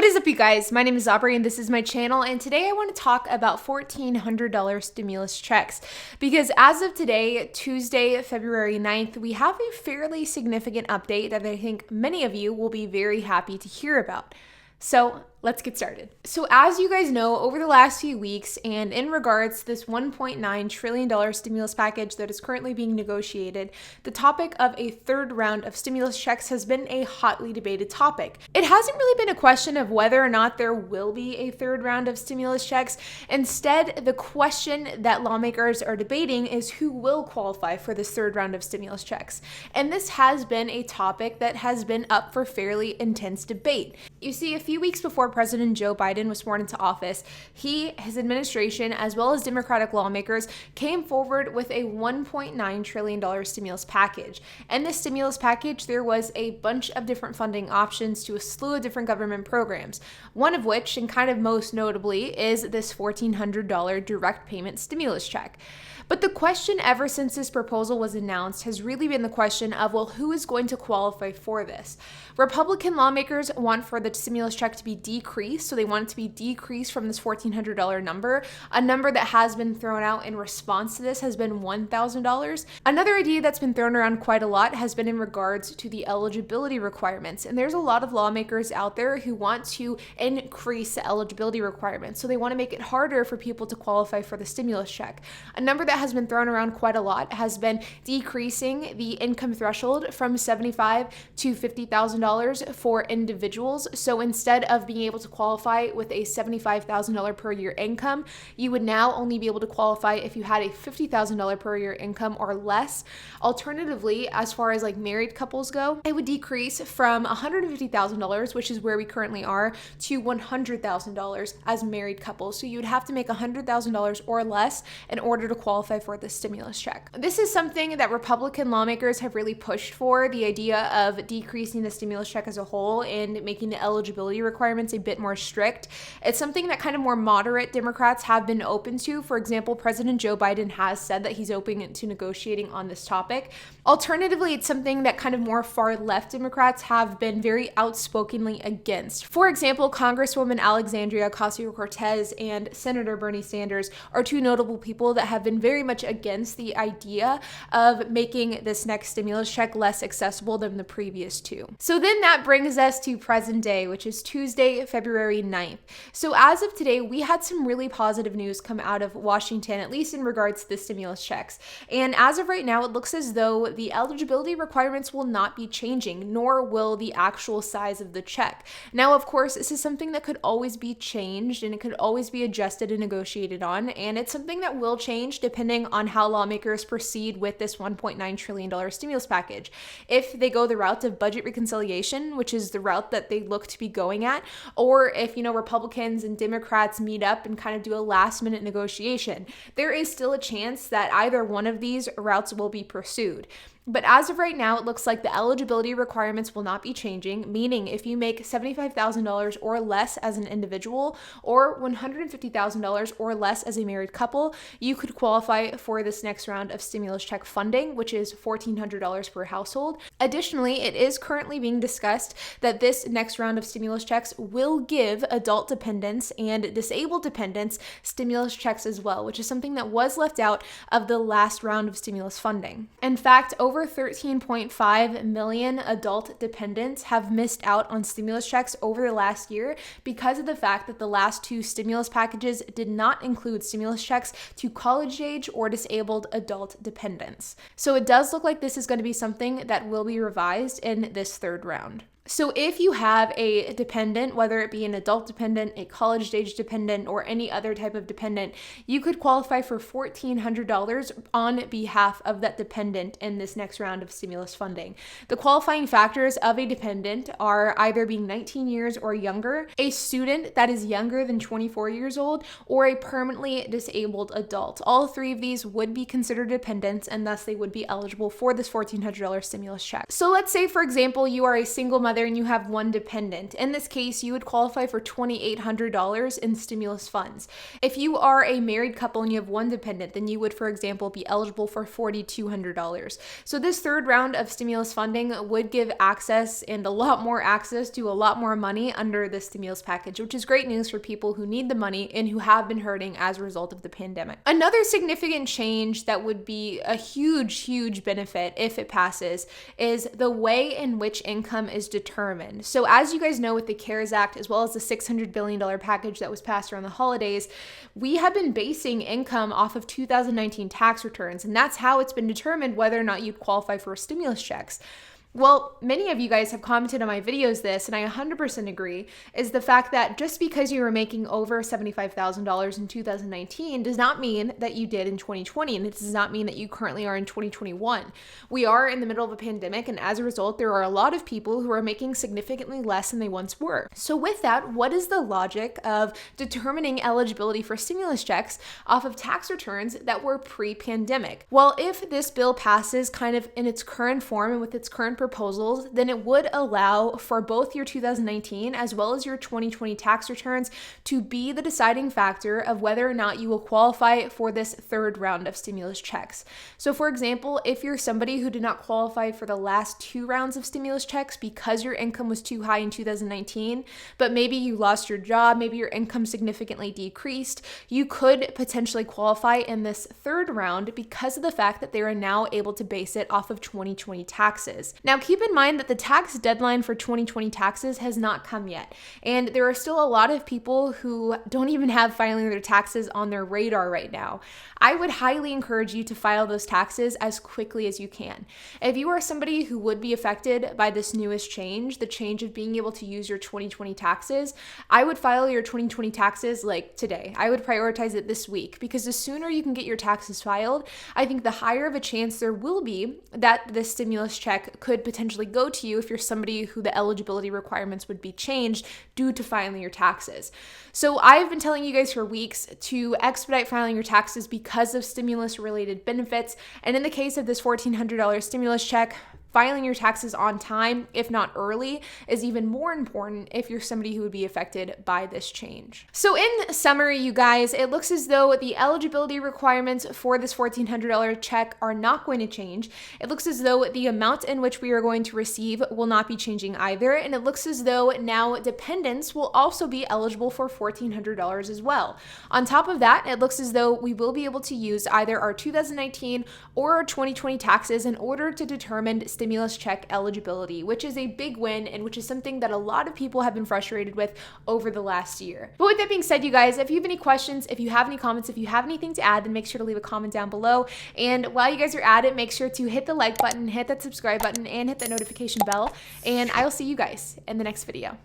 is up, you guys? My name is Aubrey and this is my channel, and today I want to talk about $1,400 stimulus checks because as of today, Tuesday, February 9th, we have a fairly significant update that I think many of you will be very happy to hear about. So let's get started. So as you guys know, over the last few weeks and in regards to this $1.9 trillion stimulus package that is currently being negotiated, the topic of a third round of stimulus checks has been a hotly debated topic. It hasn't really been a question of whether or not there will be a third round of stimulus checks. Instead, the question that lawmakers are debating is who will qualify for this third round of stimulus checks. And this has been a topic that has been up for fairly intense debate. You see, a few weeks before President Joe Biden was sworn into office, his administration, as well as Democratic lawmakers, came forward with a $1.9 trillion stimulus package. And this stimulus package, there was a bunch of different funding options to a slew of different government programs, one of which, and kind of most notably, is this $1,400 direct payment stimulus check. But the question ever since this proposal was announced has really been the question of, well, who is going to qualify for this? Republican lawmakers want for the stimulus check to be decreased, so they want it to be decreased from this $1,400 number. A number that has been thrown out in response to this has been $1,000. Another idea that's been thrown around quite a lot has been in regards to the eligibility requirements, and there's a lot of lawmakers out there who want to increase the eligibility requirements, so they want to make it harder for people to qualify for the stimulus check. A number that has been thrown around quite a lot has been decreasing the income threshold from $75,000 to $50,000 for individuals. So instead of being able to qualify with a $75,000 per year income, you would now only be able to qualify if you had a $50,000 per year income or less. Alternatively, as far as like married couples go, it would decrease from $150,000, which is where we currently are, to $100,000 as married couples. So you would have to make $100,000 or less in order to qualify for the stimulus check. This is something that Republican lawmakers have really pushed for, the idea of decreasing the stimulus check as a whole and making the eligibility requirements a bit more strict. It's something that kind of more moderate Democrats have been open to. For example, President Joe Biden has said that he's open to negotiating on this topic. Alternatively, it's something that kind of more far left Democrats have been very outspokenly against. For example, Congresswoman Alexandria Ocasio-Cortez and Senator Bernie Sanders are two notable people that have been very much against the idea of making this next stimulus check less accessible than the previous two. So then that brings us to present day, which is Tuesday, February 9th. So as of today, we had some really positive news come out of Washington, at least in regards to the stimulus checks. And as of right now, it looks as though the eligibility requirements will not be changing, nor will the actual size of the check. Now, of course, this is something that could always be changed and it could always be adjusted and negotiated on, and it's something that will change depending on how lawmakers proceed with this $1.9 trillion stimulus package. If they go the route of budget reconciliation, which is the route that they look to be going at, or if, Republicans and Democrats meet up and kind of do a last minute negotiation, there is still a chance that either one of these routes will be pursued. But as of right now, it looks like the eligibility requirements will not be changing, meaning if you make $75,000 or less as an individual or $150,000 or less as a married couple, you could qualify for this next round of stimulus check funding, which is $1,400 per household. Additionally, it is currently being discussed that this next round of stimulus checks will give adult dependents and disabled dependents stimulus checks as well, which is something that was left out of the last round of stimulus funding. In fact, over 13.5 million adult dependents have missed out on stimulus checks over the last year because of the fact that the last two stimulus packages did not include stimulus checks to college age or disabled adult dependents. So it does look like this is going to be something that will be revised in this third round. So if you have a dependent, whether it be an adult dependent, a college-age dependent, or any other type of dependent, you could qualify for $1,400 on behalf of that dependent in this next round of stimulus funding. The qualifying factors of a dependent are either being 19 years or younger, a student that is younger than 24 years old, or a permanently disabled adult. All three of these would be considered dependents, and thus they would be eligible for this $1,400 stimulus check. So let's say, for example, you are a single mother mother and you have one dependent. In this case, you would qualify for $2,800 in stimulus funds. If you are a married couple and you have one dependent, then you would, for example, be eligible for $4,200. So this third round of stimulus funding would give access and a lot more access to a lot more money under the stimulus package, which is great news for people who need the money and who have been hurting as a result of the pandemic. Another significant change that would be a huge benefit if it passes is the way in which income is determined. So as you guys know, with the CARES Act, as well as the $600 billion package that was passed around the holidays, we have been basing income off of 2019 tax returns, and that's how it's been determined whether or not you qualify for stimulus checks. Well, many of you guys have commented on my videos this, and I 100% agree, is the fact that just because you were making over $75,000 in 2019 does not mean that you did in 2020, and it does not mean that you currently are in 2021. We are in the middle of a pandemic, and as a result, there are a lot of people who are making significantly less than they once were. So with that, what is the logic of determining eligibility for stimulus checks off of tax returns that were pre-pandemic? Well, if this bill passes kind of in its current form and with its current proposals, then it would allow for both your 2019 as well as your 2020 tax returns to be the deciding factor of whether or not you will qualify for this third round of stimulus checks. So for example, if you're somebody who did not qualify for the last 2 rounds of stimulus checks because your income was too high in 2019, but maybe you lost your job, maybe your income significantly decreased, you could potentially qualify in this third round because of the fact that they are now able to base it off of 2020 taxes. Now, keep in mind that the tax deadline for 2020 taxes has not come yet, and there are still a lot of people who don't even have filing their taxes on their radar right now. I would highly encourage you to file those taxes as quickly as you can. If you are somebody who would be affected by this newest change, the change of being able to use your 2020 taxes, I would file your 2020 taxes like today. I would prioritize it this week, because the sooner you can get your taxes filed, I think the higher of a chance there will be that this stimulus check could potentially go to you if you're somebody who the eligibility requirements would be changed due to filing your taxes. So I've been telling you guys for weeks to expedite filing your taxes because of stimulus related benefits. And in the case of this $1,400 stimulus check, filing your taxes on time, if not early, is even more important if you're somebody who would be affected by this change. So in summary, you guys, it looks as though the eligibility requirements for this $1,400 check are not going to change. It looks as though the amount in which we are going to receive will not be changing either. And it looks as though now dependents will also be eligible for $1,400 as well. On top of that, it looks as though we will be able to use either our 2019 or our 2020 taxes in order to determine stimulus check eligibility, which is a big win and which is something that a lot of people have been frustrated with over the last year. But with that being said, you guys, if you have any questions, if you have any comments, if you have anything to add, then make sure to leave a comment down below. And while you guys are at it, make sure to hit the like button, hit that subscribe button, and hit that notification bell. And I will see you guys in the next video.